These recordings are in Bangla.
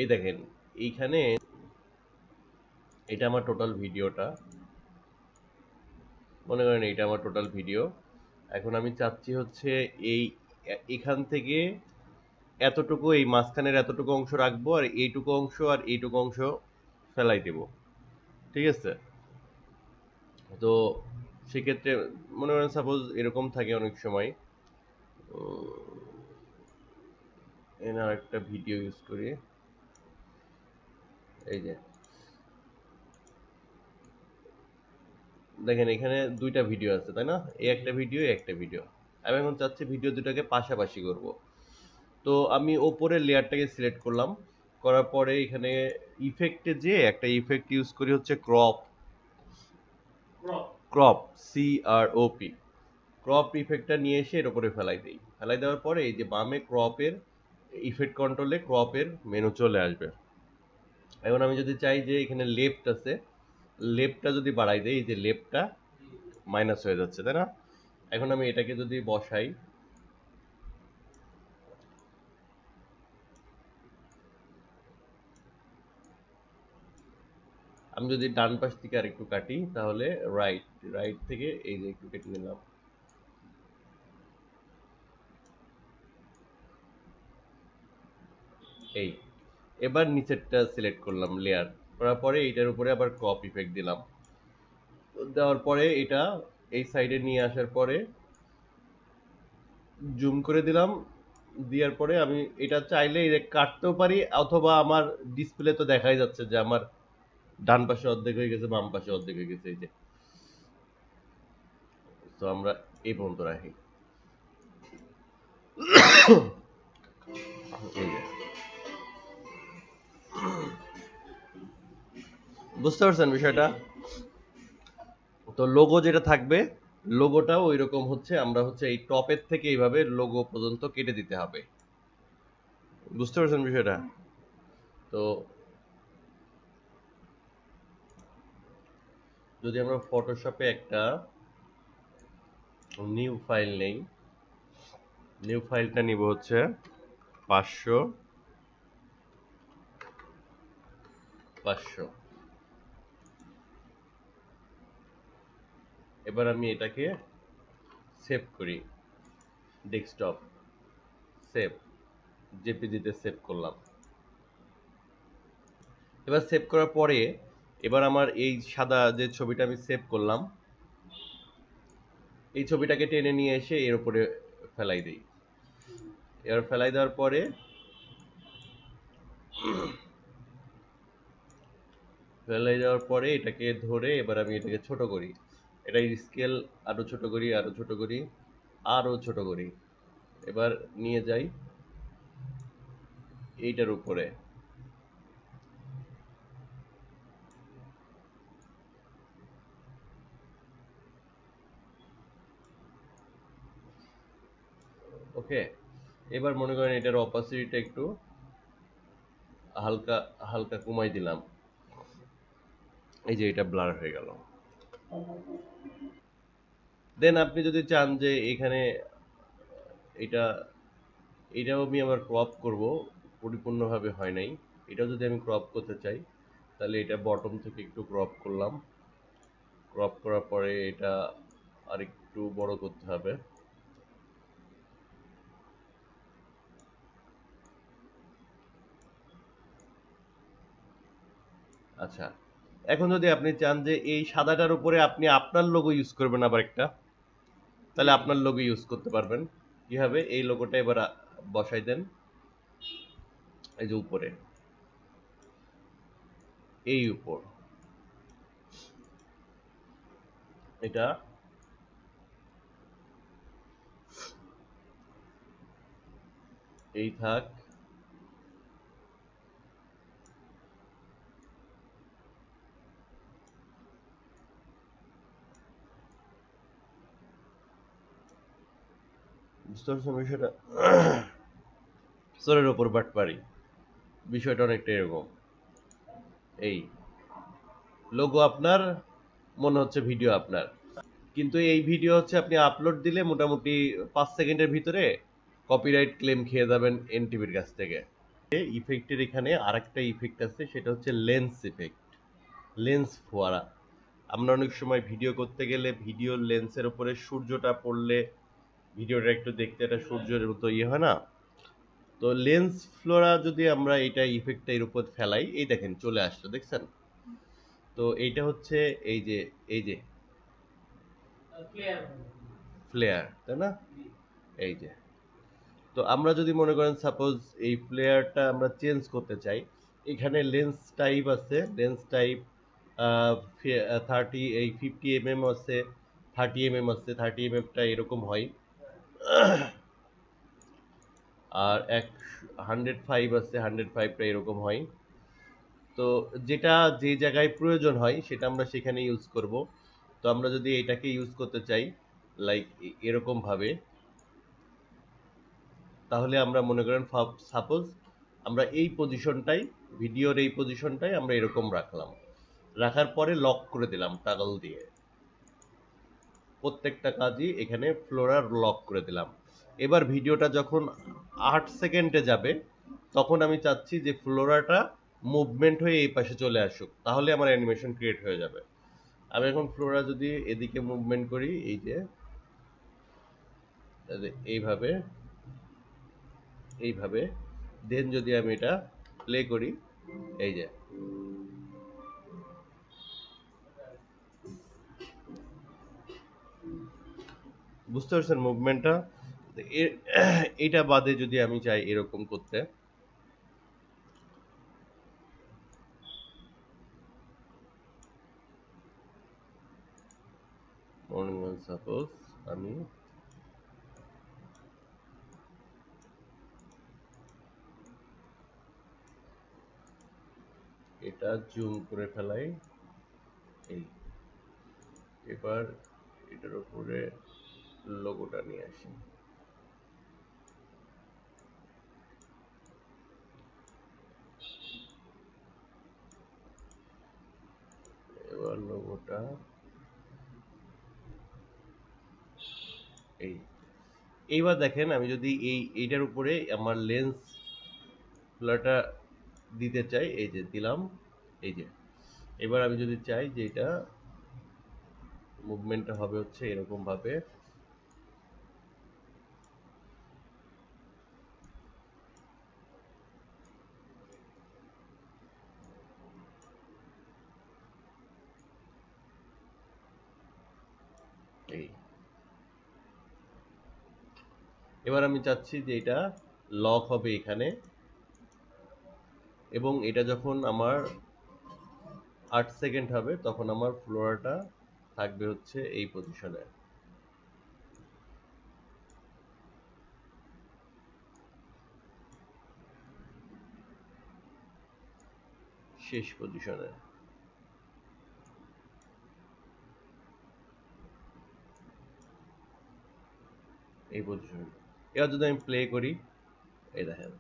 এই দেখেন এইখানে এটা আমার টোটাল ভিডিওটা, মনে করেন এটা আমার টোটাল ভিডিও। এখন আমি চাচ্ছি হচ্ছে এই এখান থেকে এতটুকু, এই মাঝখানের এতটুকু অংশ রাখবো, আর এইটুকু অংশ আর এইটুকু অংশ ফেলাই দেব, ঠিক আছে? তো সেক্ষেত্রে মনে করেন সাপোজ এরকম থাকে অনেক সময়, এখানে আরেকটা ভিডিও ইউজ করি। এই যে দেখেন এখানে দুইটা ভিডিও আছে, তাই না? এই একটা ভিডিও, এই একটা ভিডিও। আমি এখন চাচ্ছি ভিডিও দুটাকে পাশাপাশি করব। তো আমি ওপরের লেয়ারটাকে সিলেক্ট করলাম, করার পরে এখানে ইফেক্টে যে একটা ইফেক্ট ইউজ করি হচ্ছে ক্রপ। ক্রপ, CROP, ক্রপ ইফেক্টটা নিয়ে এসে এর উপরে ফেলাই দিই। ফেলাই দেওয়ার পরে এই যে বামে ক্রপের ইফেক্ট কন্ট্রোলে ক্রপের মেনু চলে আসবে। এখন আমি যদি চাই যে এখানে লেফট আছে, লেফটটা যদি বাড়াই দেই, এই যে লেফটটা মাইনাস হয়ে যাচ্ছে, তাই না? এখন আমি এটাকে যদি বসাই, আমি যদি ডান পাশ থেকে আর একটু কাটি, তাহলে রাইট, রাইট থেকে এই যে একটু কেটে নিলাম। এই এবার নিচেরটা সিলেক্ট করলাম লেয়ার, করার পরে এইটার উপরে আবার ক্রপ ইফেক্ট দিলাম। দেওয়ার পরে এটা এই সাইডে নিয়ে আসার পরে জুম করে দিলাম। দেওয়ার পরে আমি এটা চাইলে কাটতেও পারি, অথবা আমার ডিসপ্লে তো দেখাই যাচ্ছে যে আমার ডান পাশে অর্ধেক হয়ে গেছে, বাম পাশে অর্ধেক হয়ে গেছে, এই যে। তো আমরা এই পর্যন্ত রাখি। এই যে বুঝতে পারছেন বিষয়টা? তো লোগো যেটা থাকবে, লোগোটাও ওই রকম হচ্ছে, আমরা হচ্ছে এই টপের থেকে এইভাবে লোগো পর্যন্ত কেটে দিতে হবে। বুঝতে পারছেন বিষয়টা? তো যদি আমরা ফটোশপে একটা নিউ ফাইল নেই, নিউ ফাইলটা নিব হচ্ছে 500। এবার আমি এটাকে সেভ করি, ডেস্কটপ, সেভ, জেপিজিতে সেভ করলাম। এবার সেভ করার পরে এবার আমার এই সাদা যে ছবিটা আমি সেভ করলাম, এই ছবিটাকে টেনে নিয়ে এসে এর উপরে ফেলাই দিই। এবার ফেলাই দেওয়ার পরে এটাকে ধরে এবার আমি এটাকে ছোট করি। এটা স্কেল আরো ছোট করি, আরো ছোট করি, আরো ছোট করি। এবার নিয়ে যাই এইটার উপরে। ওকে, এবার মনে করেন এটার অপাসিটিটা একটু হালকা হালকা কমাই দিলাম। এই যে এটা ব্লার হয়ে গেল। দেন আপনি যদি চান যে এখানে এটা, এটাও আমি আবার ক্রপ করব, পরিপূর্ণভাবে হয় নাই। এটাও যদি আমি ক্রপ করতে চাই, তাহলে এটা বটম থেকে একটু ক্রপ করলাম। ক্রপ করার পরে এটা আরেকটু বড় করতে হবে। আচ্ছা, এখন যদি আপনি চান যে এই সাদাটার উপরে আপনি আপনার লোগো ইউজ করবেন আবার একটা, তাহলে আপনার লোগো ইউজ করতে পারবেন। কিভাবে? এই লোগোটা এবার বসাই দেন এই যে উপরে, এই উপর, এটা এই থাক। বুঝতে পারছেন বিষয়টা? চোরের ওপর বাটপারি, বিষয়টা অনেকটা এরকম। এই লোগো আপনার, মনে হচ্ছে ভিডিও আপনার, কিন্তু এই ভিডিও হচ্ছে আপনি আপলোড দিলে মোটামুটি 5 সেকেন্ডের ভিতরে কপিরাইট ক্লেম খেয়ে যাবেন এনটিভির কাছ থেকে। ইফেক্টের এখানে আরেকটা ইফেক্ট আছে, সেটা হচ্ছে লেন্স ইফেক্ট, লেন্স ফোয়ারা। আমরা অনেক সময় ভিডিও করতে গেলে ভিডিওর লেন্সের উপরে সূর্যটা পড়লে ভিডিওটা একটু দেখতে একটা সূর্যের মতো ইয়ে হয় না? তো লেন্স ফ্লোরা যদি আমরা এটা ইফেক্টটা এর উপর ফেলাই, এই দেখেন চলে আসছে, দেখছেন? তো এইটা হচ্ছে এই যে ফ্লেয়ার, তাই না? এই যে, তো আমরা যদি মনে করেন সাপোজ এই ফ্লেয়ারটা আমরা চেঞ্জ করতে চাই, এখানে লেন্স টাইপ আছে, লেন্স টাইপ 50 mm আছে, 30 mm আছে, 30 mm টা এরকম হয়, আর 105 আছে, 105টা এরকম হয়। তো যেটা যে জায়গায় প্রয়োজন হয় সেটা আমরা সেখানে ইউজ করব। তো আমরা যদি এটাকে ইউজ করতে চাই লাইক এরকম ভাবে, তাহলে আমরা মনে করেন সাপোজ আমরা এই পজিশনটাই, ভিডিওর এই পজিশনটাই আমরা এরকম রাখলাম, রাখার পরে লক করে দিলাম টাগল দিয়ে, প্রত্যেকটা কাজই এখানে ফ্লোরার লক করে দিলাম। এবার ভিডিওটা যখন 8 সেকেন্ডে যাবে, তখন আমি চাচ্ছি যে ফ্লোরাটা মুভমেন্ট হয়ে এই পাশে চলে আসুক, তাহলে আমার অ্যানিমেশন ক্রিয়েট হয়ে যাবে। আমি এখন ফ্লোরা যদি এদিকে মুভমেন্ট করি, এই যে এইভাবে এইভাবে, দেন যদি আমি এটা প্লে করি, এই যে বুঝতে পারছেন মুভমেন্টটা? এটা বাদে যদি আমি চাই এরকম করতে, সাপোজ আমি এটা জুম করে ফেলাই, এই এবার এটার উপরে লোগোটা নিয়ে আসি, এবার লোগোটা এইবার দেখেন আমি যদি এইটার উপরে আমার লেন্স ফ্লোরাটা দিতে চাই, এই যে দিলাম, এই যে এবার আমি যদি চাই যে এটা মুভমেন্টটা হবে হচ্ছে এরকম ভাবে, এই এবার আমি চাচ্ছি যে এটা লক হবে এখানে, এবং এটা যখন আমার 8 সেকেন্ড হবে তখন আমার ফ্লোরাটা থাকবে হচ্ছে এই পজিশনে, শেষ পজিশনে, এই পজিশনে। এবার যদি আমি প্লে করি, এই দেখেন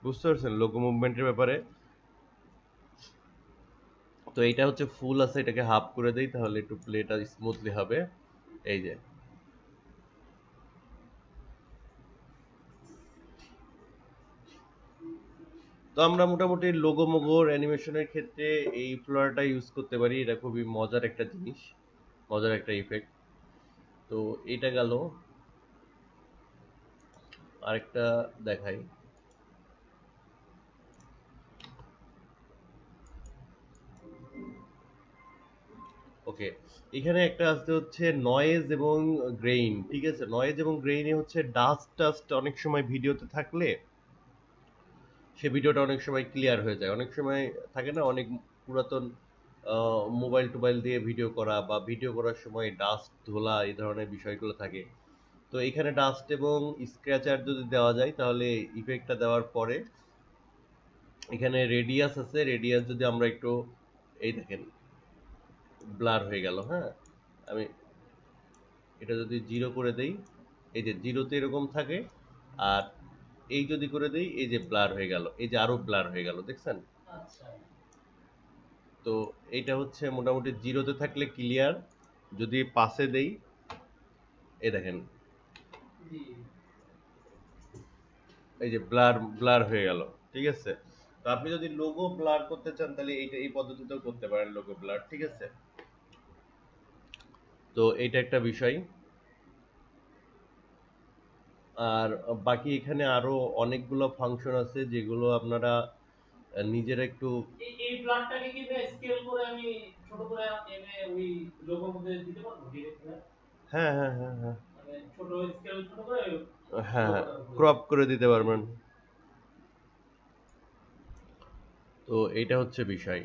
বুঝতে পারছেন লোগো মুভমেন্টের ব্যাপারে? তো এইটা হচ্ছে ফুল আছে, এটাকে হাফ করে দেই তাহলে একটু প্লেটা স্মুথলি হবে, এই যে। তো আমরা মোটামুটি লোগো মোগোর অ্যানিমেশনের ক্ষেত্রে এই ফ্লোরাটা ইউজ করতে পারি, এটা খুবই মজার একটা জিনিস, মজার একটা ইফেক্ট। তো এটা গেল, আরেকটা দেখাই। ওকে, এখানে একটা আসতে হচ্ছে নয়েজ এবং গ্রেইন, ঠিক আছে? নয়েজ এবং গ্রেইনে হচ্ছে ডাস্ট টাস্ট অনেক সময় ভিডিওতে থাকলে সে ভিডিওটা অনেক সময় ক্লিয়ার হয়ে যায়, অনেক সময় থাকে না অনেক পুরাতন মোবাইল টোবাইল দিয়ে ভিডিও করা বা ভিডিও করার সময় ডাস্ট ধোলা এই ধরনের বিষয়গুলো থাকে। তো এখানে ডাস্ট এবং স্ক্র্যাচার যদি দেওয়া যায় তাহলে ইফেক্টটা দেওয়ার পরে এখানে রেডিয়াস আছে, রেডিয়াস যদি আমরা একটু, এই দেখেন ব্লার হয়ে গেল, হ্যাঁ? আমি এটা যদি 0 করে দেই, এই যে 0-তে এরকম থাকে, আর এই যদি করে দেই এই যে ব্লার হয়ে গেল, এই যে আরো ব্লার হয়ে গেল, দেখছেন? তো তো এইটা হচ্ছে মোটামুটি 0-তে থাকলে ক্লিয়ার, যদি পাসে দেই এই দেখেন এই যে ব্লার হয়ে গেল, ঠিক আছে। তো আপনি যদি লোগো ব্লার করতে চান তাহলে এই পদ্ধতিতেও করতে পারেন, লোগো ব্লার, ঠিক আছে। তো এইটা একটা বিষয়। আর বাকি এখানে আরো অনেকগুলো ফাংশন আছে যেগুলো আপনারা নিজেরা একটু এই প্লটটাকে কি স্কেল করে আমি ছোট করে এনে ওই লোগোর মধ্যে দিতে পারবো ডিরেক্ট? হ্যাঁ হ্যাঁ হ্যাঁ হ্যাঁ মানে ছোট স্কেল ছোট করে হ্যাঁ হ্যাঁ লোগোটার উপরে ক্রপ করে দিতে পারবেন। তো এইটা হচ্ছে বিষয়।